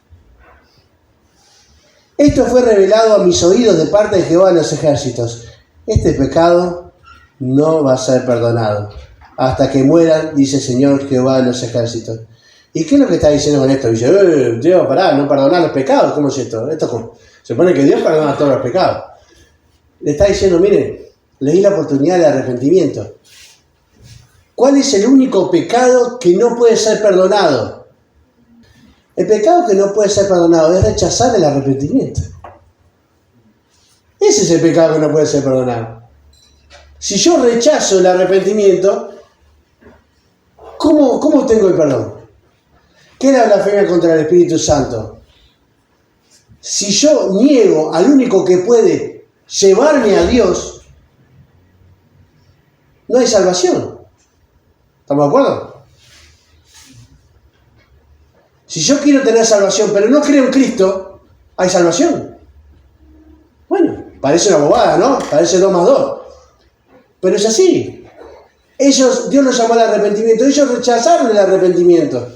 Esto fue revelado a mis oídos de parte de Jehová de los ejércitos. Este pecado no va a ser perdonado hasta que mueran, dice el Señor Jehová de los ejércitos. ¿Y qué es lo que está diciendo con esto? Dice, Dios, no perdonar los pecados. ¿Cómo es esto? Se supone que Dios perdona todos los pecados. Le está diciendo, miren, les di la oportunidad de arrepentimiento. ¿Cuál es el único pecado que no puede ser perdonado? El pecado que no puede ser perdonado es rechazar el arrepentimiento. Ese es el pecado que no puede ser perdonado. Si yo rechazo el arrepentimiento, ¿cómo tengo el perdón? ¿Qué es la blasfemia contra el Espíritu Santo? Si yo niego al único que puede llevarme a Dios, no hay salvación. ¿Estamos de acuerdo? Si yo quiero tener salvación, pero no creo en Cristo, ¿hay salvación? Bueno, parece una bobada, ¿no? Parece 2 más 2. Pero es así. Dios los llamó al arrepentimiento. Ellos rechazaron el arrepentimiento.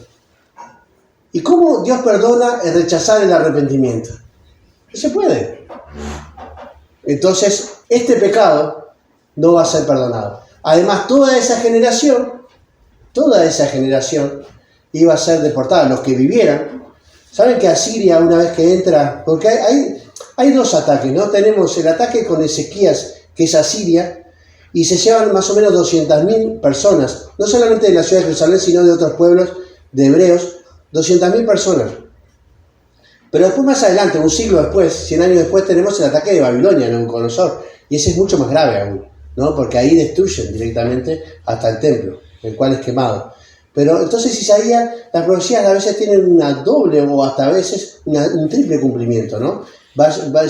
¿Y cómo Dios perdona el rechazar el arrepentimiento? No se puede. Entonces, este pecado no va a ser perdonado. Además, toda esa generación iba a ser deportada. Los que vivieran, saben que Asiria, una vez que entra, porque hay dos ataques, ¿no? Tenemos el ataque con Ezequías, que es Asiria, y se llevan más o menos 200.000 personas, no solamente de la ciudad de Jerusalén, sino de otros pueblos de hebreos, 200.000 personas. Pero después, más adelante, un siglo después, 100 años después, tenemos el ataque de Babilonia, Nabucodonosor, y ese es mucho más grave aún, ¿no? Porque ahí destruyen directamente hasta el templo, el cual es quemado. Pero entonces Isaías, las profecías a veces tienen una doble o hasta a veces un triple cumplimiento, ¿no?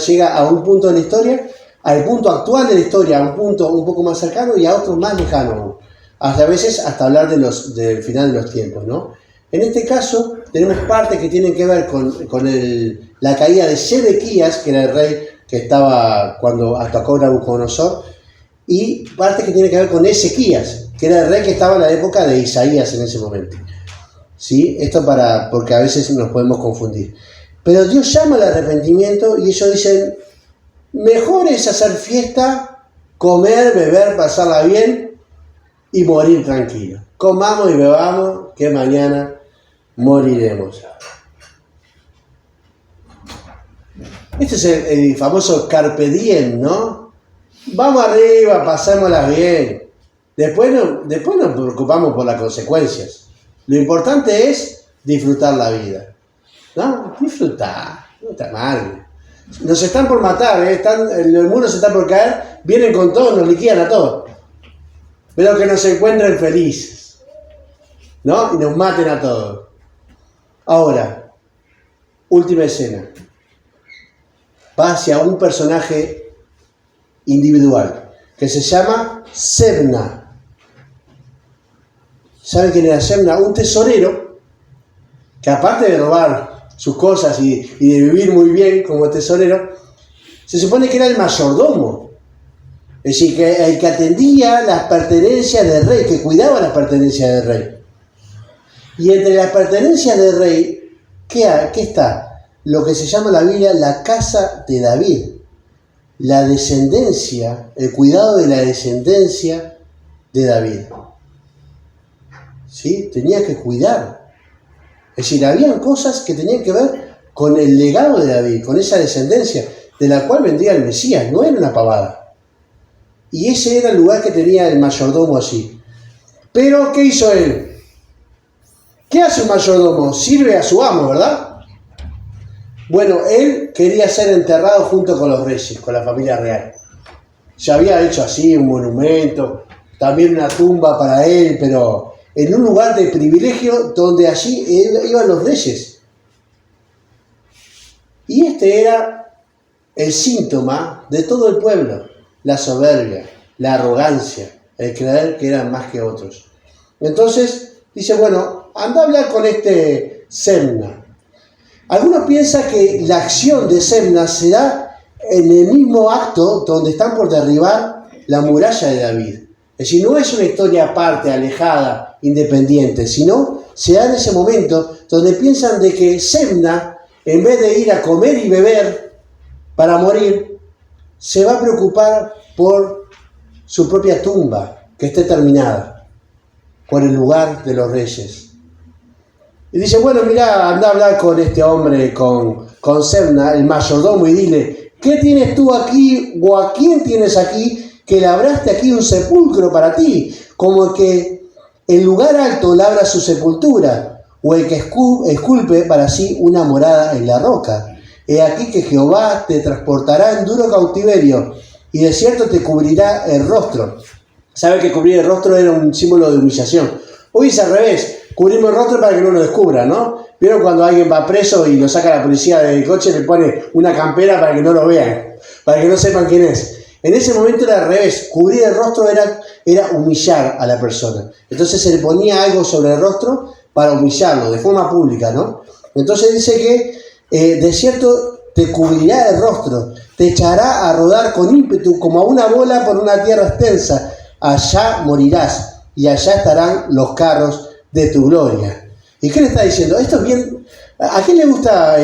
Llega a un punto de la historia, al punto actual de la historia, a un punto un poco más cercano y a otro más lejano aún. Hasta a veces hasta hablar del final de los tiempos, ¿no? En este caso tenemos partes que tienen que ver con la caída de Sedequías, que era el rey que estaba cuando atacó Nabucodonosor, y partes que tienen que ver con Ezequías, que era el rey que estaba en la época de Isaías en ese momento. ¿Sí? Esto porque a veces nos podemos confundir. Pero Dios llama al arrepentimiento y ellos dicen, mejor es hacer fiesta, comer, beber, pasarla bien y morir tranquilo. Comamos y bebamos, que mañana moriremos. Este es el famoso carpe diem, ¿no? Vamos arriba, pasémosla bien. Después nos preocupamos por las consecuencias. Lo importante es disfrutar la vida. ¿No? Disfrutar, no te amargues. Nos están por matar, el mundo se está por caer, vienen con todo, nos liquidan a todos. Pero que nos encuentren felices, ¿no? Y nos maten a todos. Ahora, última escena. Va hacia un personaje individual que se llama Sebna. ¿Saben quién era Sebna? Un tesorero que, aparte de robar sus cosas y de vivir muy bien como tesorero, se supone que era el mayordomo. Es decir, que el que atendía las pertenencias del rey, que cuidaba las pertenencias del rey. Y entre las pertenencias del rey, ¿qué está? Lo que se llama en la Biblia la casa de David. La descendencia, el cuidado de la descendencia de David. ¿Sí? Tenía que cuidar. Es decir, habían cosas que tenían que ver con el legado de David, con esa descendencia, de la cual vendría el Mesías, no era una pavada. Y ese era el lugar que tenía el mayordomo allí. Pero, ¿qué hizo él? ¿Qué hace un mayordomo? Sirve a su amo, ¿verdad? Bueno, él quería ser enterrado junto con los reyes, con la familia real. Se había hecho así un monumento, también una tumba para él, pero en un lugar de privilegio donde allí iban los reyes. Y este era el síntoma de todo el pueblo, la soberbia, la arrogancia, el creer que eran más que otros. Entonces dice, bueno, anda a hablar con este Sebna. Algunos piensan que la acción de Sebna se da en el mismo acto donde están por derribar la muralla de David. Es decir, no es una historia aparte, alejada, independiente, sino se da en ese momento donde piensan de que Sebna, en vez de ir a comer y beber para morir, se va a preocupar por su propia tumba, que esté terminada, por el lugar de los reyes. Y dice, bueno, mira, anda a hablar con este hombre, con Sebna, el mayordomo, y dile, ¿qué tienes tú aquí o a quién tienes aquí que labraste aquí un sepulcro para ti? Como que el lugar alto labra su sepultura, o el que esculpe para sí una morada en la roca. He aquí que Jehová te transportará en duro cautiverio, y de cierto te cubrirá el rostro. ¿Sabe que cubrir el rostro era un símbolo de humillación? Hoy es al revés. Cubrimos el rostro para que no lo descubran, ¿no? ¿Vieron cuando alguien va preso y lo saca la policía del coche, le pone una campera para que no lo vean, para que no sepan quién es? En ese momento era al revés. Cubrir el rostro era humillar a la persona. Entonces se le ponía algo sobre el rostro para humillarlo, de forma pública, ¿no? Entonces dice que de cierto te cubrirá el rostro, te echará a rodar con ímpetu como a una bola por una tierra extensa. Allá morirás y allá estarán los carros de tu gloria. ¿Y qué le está diciendo? Esto es bien, ¿A quién le gusta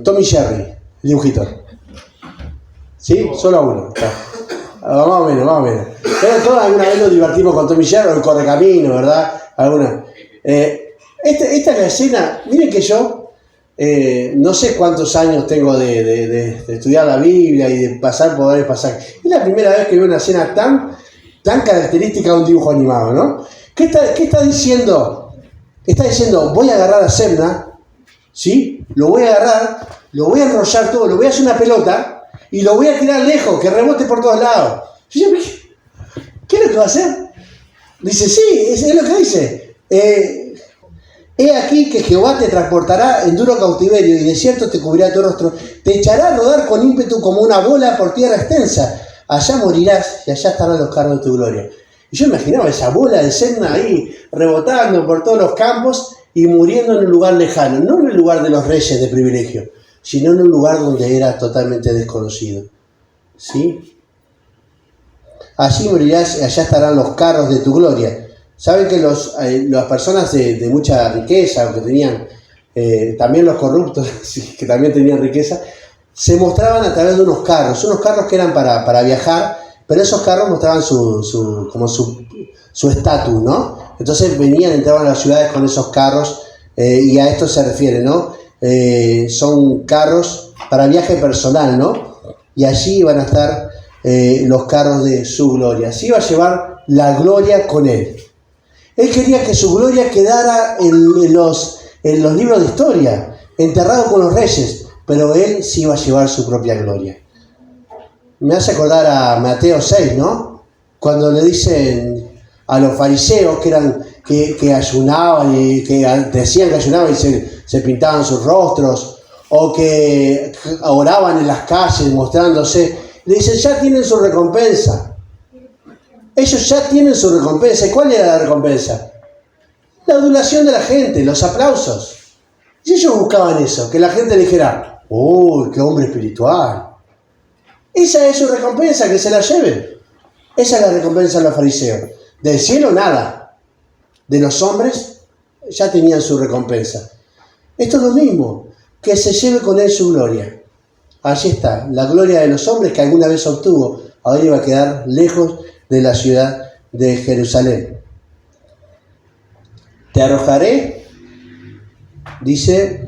Tom y Jerry, el dibujito? ¿Sí? Solo a uno. Más o menos, más o menos. Pero todos alguna vez nos divertimos con Tom y Jerry, o el Correcamino, ¿verdad? Alguna. Esta es la escena. Miren que yo no sé cuántos años tengo de estudiar la Biblia y de pasar por varios pasajes. Es la primera vez que veo una escena tan característica de un dibujo animado, ¿no? ¿Qué está diciendo? Está diciendo, voy a agarrar a Semna, ¿sí? Lo voy a agarrar, lo voy a enrollar todo, lo voy a hacer una pelota y lo voy a tirar lejos, que rebote por todos lados. ¿Qué es lo que va a hacer? Dice, sí, es lo que dice. He aquí que Jehová te transportará en duro cautiverio y desierto te cubrirá tu rostro, te echará a rodar con ímpetu como una bola por tierra extensa. Allá morirás y allá estarán los carros de tu gloria. Y yo imaginaba esa bola de Semna ahí rebotando por todos los campos y muriendo en un lugar lejano, no en el lugar de los reyes de privilegio, sino en un lugar donde era totalmente desconocido. ¿Sí? Allí morirás y allá estarán los carros de tu gloria. Saben que las personas de mucha riqueza, o que tenían, también los corruptos, que también tenían riqueza, se mostraban a través de unos carros que eran para viajar, pero esos carros mostraban su estatus, ¿no? Entonces entraban a las ciudades con esos carros, y a esto se refiere, ¿no? Son carros para viaje personal, ¿no? Y allí van a estar los carros de su gloria. Así iba a llevar la gloria con él. Él quería que su gloria quedara en los libros de historia, enterrado con los reyes, pero él sí iba a llevar su propia gloria. Me hace acordar a Mateo 6, ¿no? Cuando le dicen a los fariseos que ayunaban y que decían que ayunaban y se pintaban sus rostros, o que oraban en las calles mostrándose, le dicen, ya tienen su recompensa. Ellos ya tienen su recompensa. ¿Y cuál era la recompensa? La adulación de la gente, los aplausos. Y ellos buscaban eso, que la gente dijera, ¡uy, qué hombre espiritual! Esa es su recompensa, que se la lleven. Esa es la recompensa de los fariseos. Del cielo nada. De los hombres ya tenían su recompensa. Esto es lo mismo, que se lleve con él su gloria. Allí está, la gloria de los hombres que alguna vez obtuvo, ahora iba a quedar lejos de la ciudad de Jerusalén. Te arrojaré, dice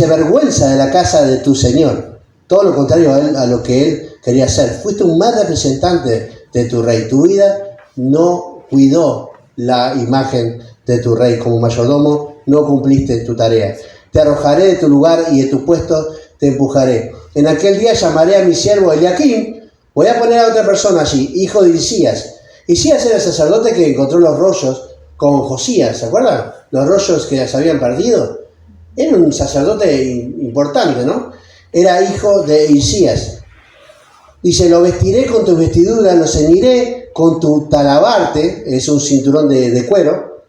vergüenza de la casa de tu Señor. Todo lo contrario a lo que él quería hacer. Fuiste un mal representante de tu rey. Tu vida no cuidó la imagen de tu rey. Como mayordomo no cumpliste tu tarea. Te arrojaré de tu lugar y de tu puesto te empujaré. En aquel día llamaré a mi siervo Eliaquim. Voy a poner a otra persona allí, hijo de Hilcías. Hilcías era el sacerdote que encontró los rollos con Josías, ¿se acuerdan? Los rollos que se habían perdido. Era un sacerdote importante, ¿no? Era hijo de Hilcías. Dice, lo vestiré con tus vestiduras, lo ceñiré con tu talabarte, es un cinturón de cuero,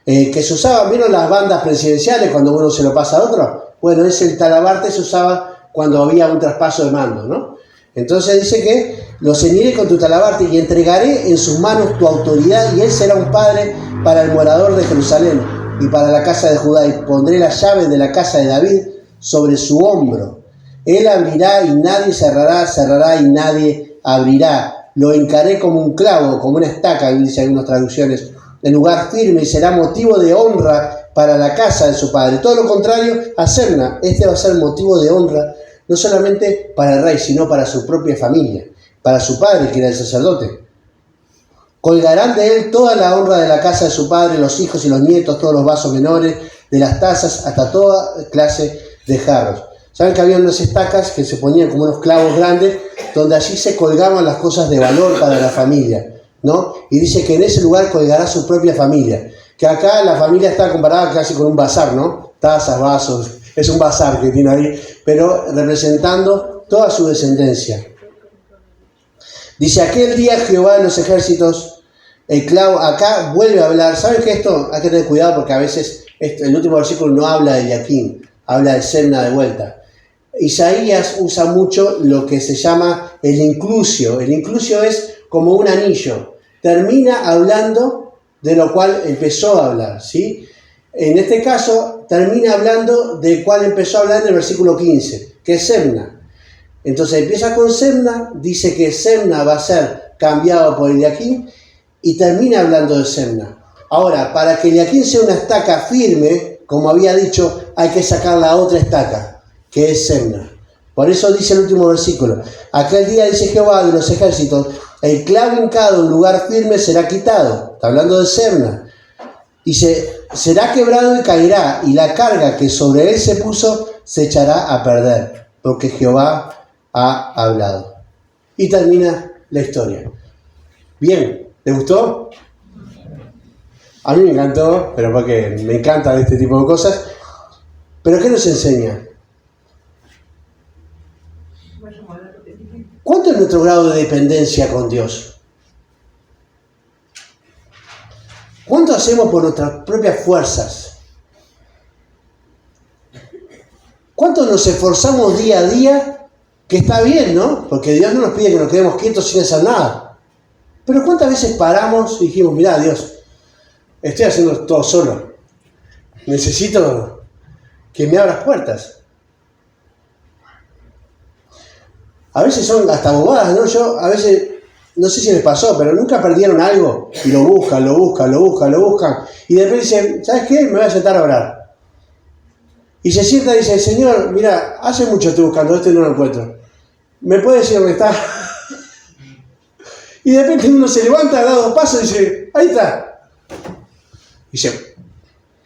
que se usaban, ¿vieron las bandas presidenciales cuando uno se lo pasa a otro? Bueno, el talabarte se usaba cuando había un traspaso de mando, ¿no? Entonces dice que lo ceñiré con tu talabarte y entregaré en sus manos tu autoridad y él será un padre para el morador de Jerusalén y para la casa de Judá y pondré las llaves de la casa de David sobre su hombro. Él abrirá y nadie cerrará, cerrará y nadie abrirá. Lo hincaré como un clavo, como una estaca, dice algunas traducciones, en lugar firme y será motivo de honra para la casa de su padre. Todo lo contrario a Semna, va a ser motivo de honra no solamente para el rey, sino para su propia familia, para su padre, que era el sacerdote. Colgarán de él toda la honra de la casa de su padre, los hijos y los nietos, todos los vasos menores, de las tazas hasta toda clase de jarros. Saben que había unas estacas que se ponían como unos clavos grandes, donde allí se colgaban las cosas de valor para la familia, ¿no? Y dice que en ese lugar colgará su propia familia. Que acá la familia está comparada casi con un bazar, ¿no? Tazas, vasos, es un bazar que tiene ahí, pero representando toda su descendencia. Dice, aquel día Jehová de los ejércitos, el clavo, acá vuelve a hablar. ¿Saben que esto hay que tener cuidado? Porque a veces el último versículo no habla de Eliaquim, habla de Semna de vuelta. Isaías usa mucho lo que se llama el inclusio. El inclusio es como un anillo. Termina hablando de lo cual empezó a hablar, ¿sí? En este caso, termina hablando de cuál empezó a hablar en el versículo 15, que es Semna. Entonces empieza con Semna, dice que Semna va a ser cambiado por Eliaquim y termina hablando de Semna. Ahora, para que Eliaquim sea una estaca firme, como había dicho, hay que sacar la otra estaca, que es Semna. Por eso dice el último versículo: aquel día, dice Jehová de los ejércitos, el clavo hincado en lugar firme será quitado. Está hablando de Semna. Dice, será quebrado y caerá, y la carga que sobre él se puso se echará a perder, porque Jehová ha hablado. Y termina la historia. Bien, ¿te gustó? A mí me encantó, pero porque me encanta este tipo de cosas. ¿Pero qué nos enseña? ¿Cuánto es nuestro grado de dependencia con Dios? ¿Cuánto hacemos por nuestras propias fuerzas? ¿Cuánto nos esforzamos día a día? Que está bien, ¿no? Porque Dios no nos pide que nos quedemos quietos sin hacer nada. Pero ¿cuántas veces paramos y dijimos, mirá, Dios, estoy haciendo todo solo. Necesito que me abras puertas? A veces son hasta bobadas, ¿no? Yo a veces, no sé si les pasó, pero nunca perdieron algo y lo buscan. Y después dicen, ¿sabes qué? Me voy a sentar a orar. Y se sienta y dice, Señor, mira, hace mucho estoy buscando esto y no lo encuentro. ¿Me puede decir dónde está? Y de repente uno se levanta, da 2 pasos y dice, ahí está. Y dice,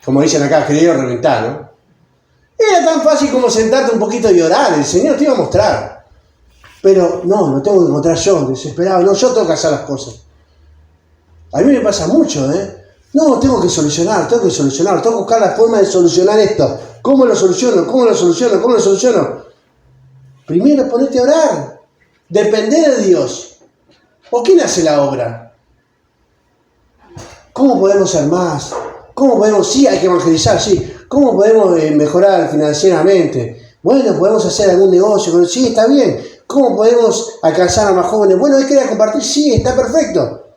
como dicen acá, querido reventar, ¿no? Era tan fácil como sentarte un poquito y orar. El Señor te iba a mostrar. Pero no, lo tengo que encontrar yo, desesperado. No, yo tengo que hacer las cosas. A mí me pasa mucho, ¿eh? No, tengo que solucionar, tengo que buscar la forma de solucionar esto. ¿Cómo lo soluciono? Primero ponete a orar. Depender de Dios. ¿O quién hace la obra? ¿Cómo podemos ser más? ¿Cómo podemos? Sí, hay que evangelizar, sí. ¿Cómo podemos mejorar financieramente? Bueno, podemos hacer algún negocio. Sí, está bien. ¿Cómo podemos alcanzar a más jóvenes? Bueno, hay que compartir. Sí, está perfecto.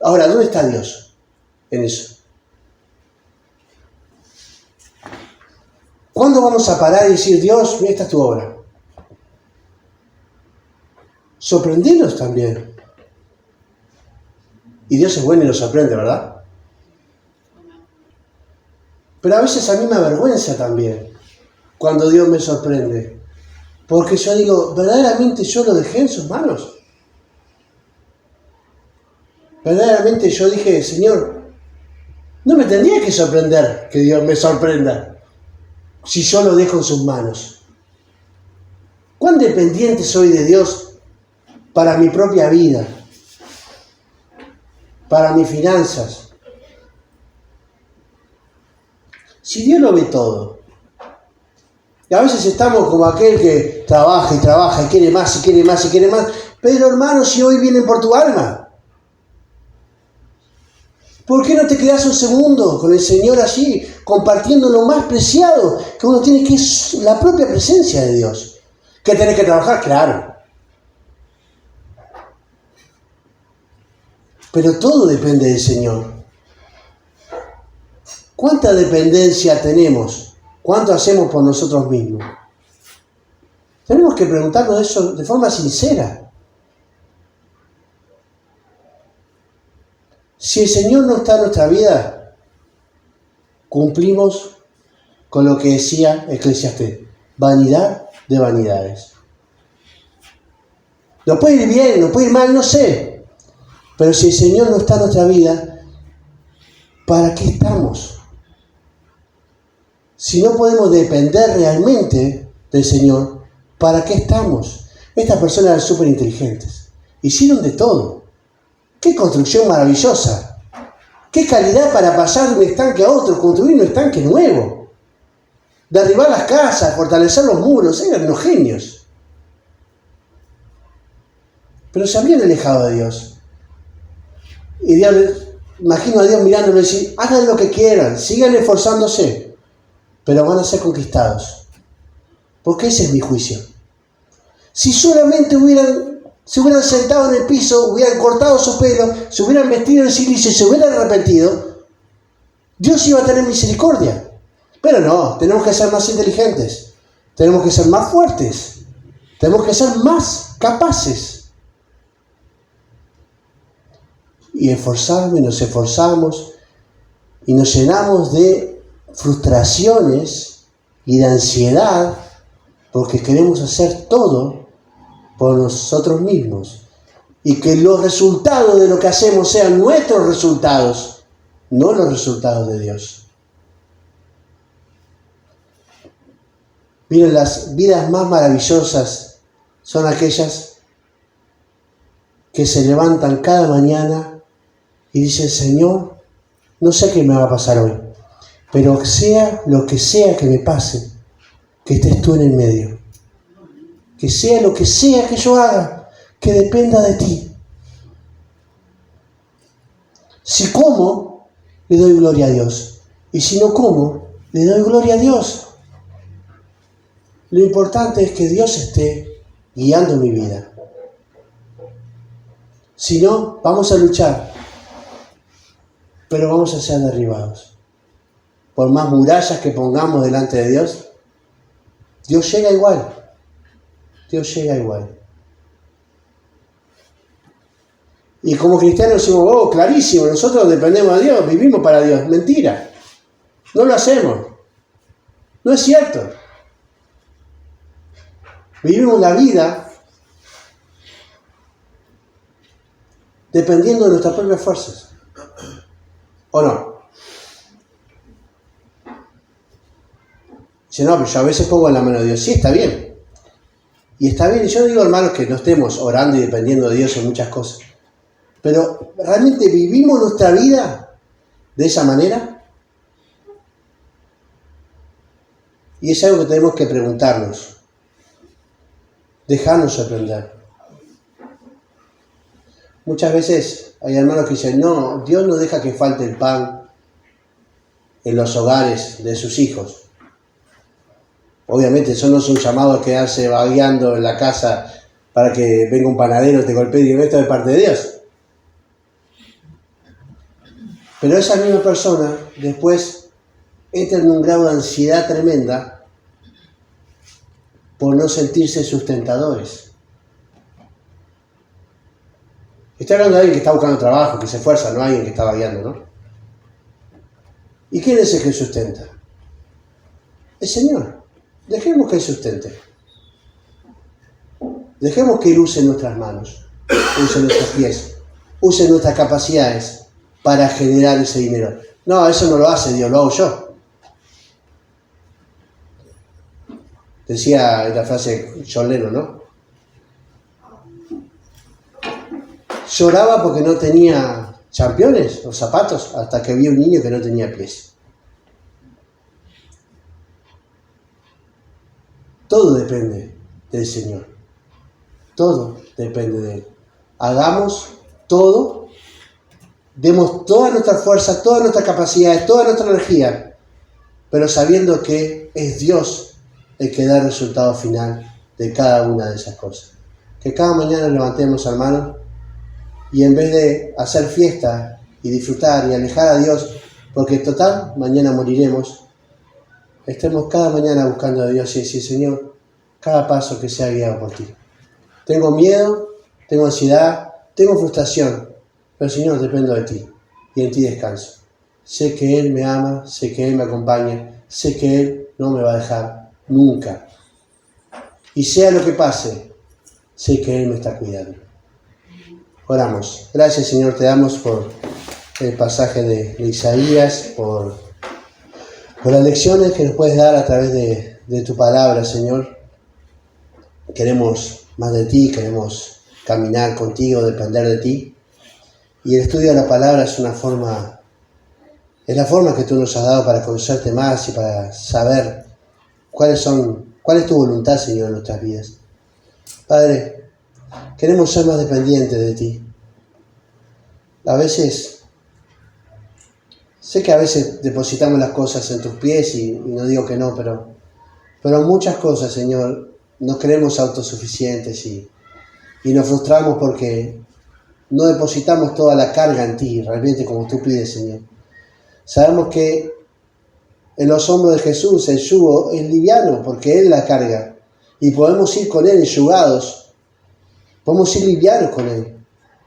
Ahora, ¿dónde está Dios en eso? ¿Cuándo vamos a parar y decir, Dios, mira, esta es tu obra? Sorprendernos también. Y Dios es bueno y nos sorprende, ¿verdad? Pero a veces a mí me avergüenza también cuando Dios me sorprende. Porque yo digo, ¿verdaderamente yo lo dejé en sus manos? Verdaderamente yo dije, Señor, no me tendría que sorprender que Dios me sorprenda si yo lo dejo en sus manos. ¿Cuán dependiente soy de Dios para mi propia vida? Para mis finanzas. Si Dios lo ve todo. Y a veces estamos como aquel que trabaja y quiere más. Pero hermano, si hoy vienen por tu alma, ¿por qué no te quedas un segundo con el Señor allí, compartiendo lo más preciado que uno tiene, que es la propia presencia de Dios? ¿Que tenés que trabajar? Claro. Pero todo depende del Señor. ¿Cuánta dependencia tenemos? ¿Cuánto hacemos por nosotros mismos? Tenemos que preguntarnos eso de forma sincera. Si el Señor no está en nuestra vida, cumplimos con lo que decía Eclesiastés: vanidad de vanidades. Nos puede ir bien, nos puede ir mal, no sé. Pero si el Señor no está en nuestra vida, ¿para qué estamos? Si no podemos depender realmente del Señor, ¿para qué estamos? Estas personas eran súper inteligentes. Hicieron de todo. ¡Qué construcción maravillosa! ¡Qué calidad para pasar de un estanque a otro! Construir un estanque nuevo. Derribar las casas, fortalecer los muros. Eran unos genios. Pero se habían alejado de Dios. Y Dios, imagino a Dios mirándolo y decir, hagan lo que quieran, sigan esforzándose, pero van a ser conquistados. Porque ese es mi juicio. Si solamente se hubieran sentado en el piso, hubieran cortado su pelo, se hubieran vestido en silicio y se hubieran arrepentido, Dios iba a tener misericordia. Pero no, tenemos que ser más inteligentes. Tenemos que ser más fuertes. Tenemos que ser más capaces. Y esforzarnos y nos esforzamos y nos llenamos de frustraciones y de ansiedad porque queremos hacer todo por nosotros mismos y que los resultados de lo que hacemos sean nuestros resultados, no los resultados de Dios. Miren, las vidas más maravillosas son aquellas que se levantan cada mañana y dicen: Señor, no sé qué me va a pasar hoy, pero sea lo que sea que me pase, que estés tú en el medio. Que sea lo que sea que yo haga, que dependa de ti. Si como, le doy gloria a Dios. Y si no como, le doy gloria a Dios. Lo importante es que Dios esté guiando mi vida. Si no, vamos a luchar, pero vamos a ser derribados. Por más murallas que pongamos delante de Dios, Dios llega igual. Dios llega igual. Y como cristianos decimos: oh, clarísimo, nosotros dependemos de Dios, vivimos para Dios. Mentira. No lo hacemos. No es cierto. Vivimos la vida dependiendo de nuestras propias fuerzas. ¿O no? Dice: no, pero yo a veces pongo en la mano de Dios. Sí, está bien. Y está bien. Y yo no digo, hermanos, que no estemos orando y dependiendo de Dios en muchas cosas. Pero, ¿realmente vivimos nuestra vida de esa manera? Y es algo que tenemos que preguntarnos. Dejarnos sorprender. Muchas veces hay hermanos que dicen: no, Dios no deja que falte el pan en los hogares de sus hijos. Obviamente eso no es un llamado a quedarse vagueando en la casa para que venga un panadero, te golpee y diga: esto es de parte de Dios. Pero esa misma persona después entra en un grado de ansiedad tremenda por no sentirse sustentadores. Estoy hablando de alguien que está buscando trabajo, que se esfuerza, no alguien que está vagueando, ¿no? ¿Y quién es el que sustenta? El Señor. Dejemos que Él sustente. Dejemos que Él use nuestras manos, use nuestros pies, use nuestras capacidades para generar ese dinero. No, eso no lo hace Dios, lo hago yo. Decía la frase John Lennon, ¿no? Lloraba porque no tenía championes o zapatos hasta que vi un niño que no tenía pies. Todo depende del Señor. Todo depende de Él. Hagamos todo, demos toda nuestra fuerza, todas nuestras capacidades, toda nuestra energía, pero sabiendo que es Dios el que da el resultado final de cada una de esas cosas. Que cada mañana nos levantemos, hermanos, y en vez de hacer fiesta y disfrutar y alejar a Dios, porque total, mañana moriremos, estemos cada mañana buscando a Dios y decir: Señor, cada paso que sea guiado por ti. Tengo miedo, tengo ansiedad, tengo frustración, pero Señor, dependo de ti y en ti descanso. Sé que Él me ama, sé que Él me acompaña, sé que Él no me va a dejar nunca. Y sea lo que pase, sé que Él me está cuidando. Oramos. Gracias, Señor, te damos por el pasaje de Isaías, por las lecciones que nos puedes dar a través de tu palabra, Señor. Queremos más de ti, queremos caminar contigo, depender de ti. Y el estudio de la palabra es la forma que tú nos has dado para conocerte más y para saber cuál es tu voluntad, Señor, en nuestras vidas. Padre, queremos ser más dependientes de ti. A veces, sé que a veces depositamos las cosas en tus pies y no digo que no, pero muchas cosas, Señor, nos creemos autosuficientes y nos frustramos porque no depositamos toda la carga en ti, realmente como tú pides, Señor. Sabemos que en los hombros de Jesús el yugo es liviano porque Él la carga. Y podemos ir con Él enjugados. Podemos ir livianos con Él.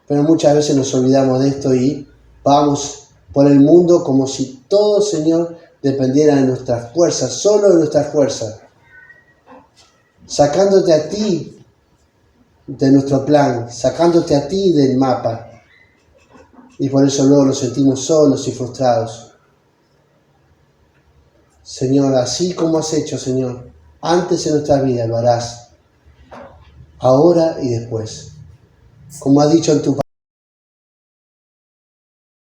Pero muchas veces nos olvidamos de esto y vamos por el mundo como si todo, Señor, dependiera de nuestras fuerzas, solo de nuestras fuerzas. Sacándote a ti de nuestro plan, sacándote a ti del mapa. Y por eso luego nos sentimos solos y frustrados. Señor, así como has hecho, Señor, antes en nuestra vida lo harás, ahora y después. Como has dicho en tu palabra.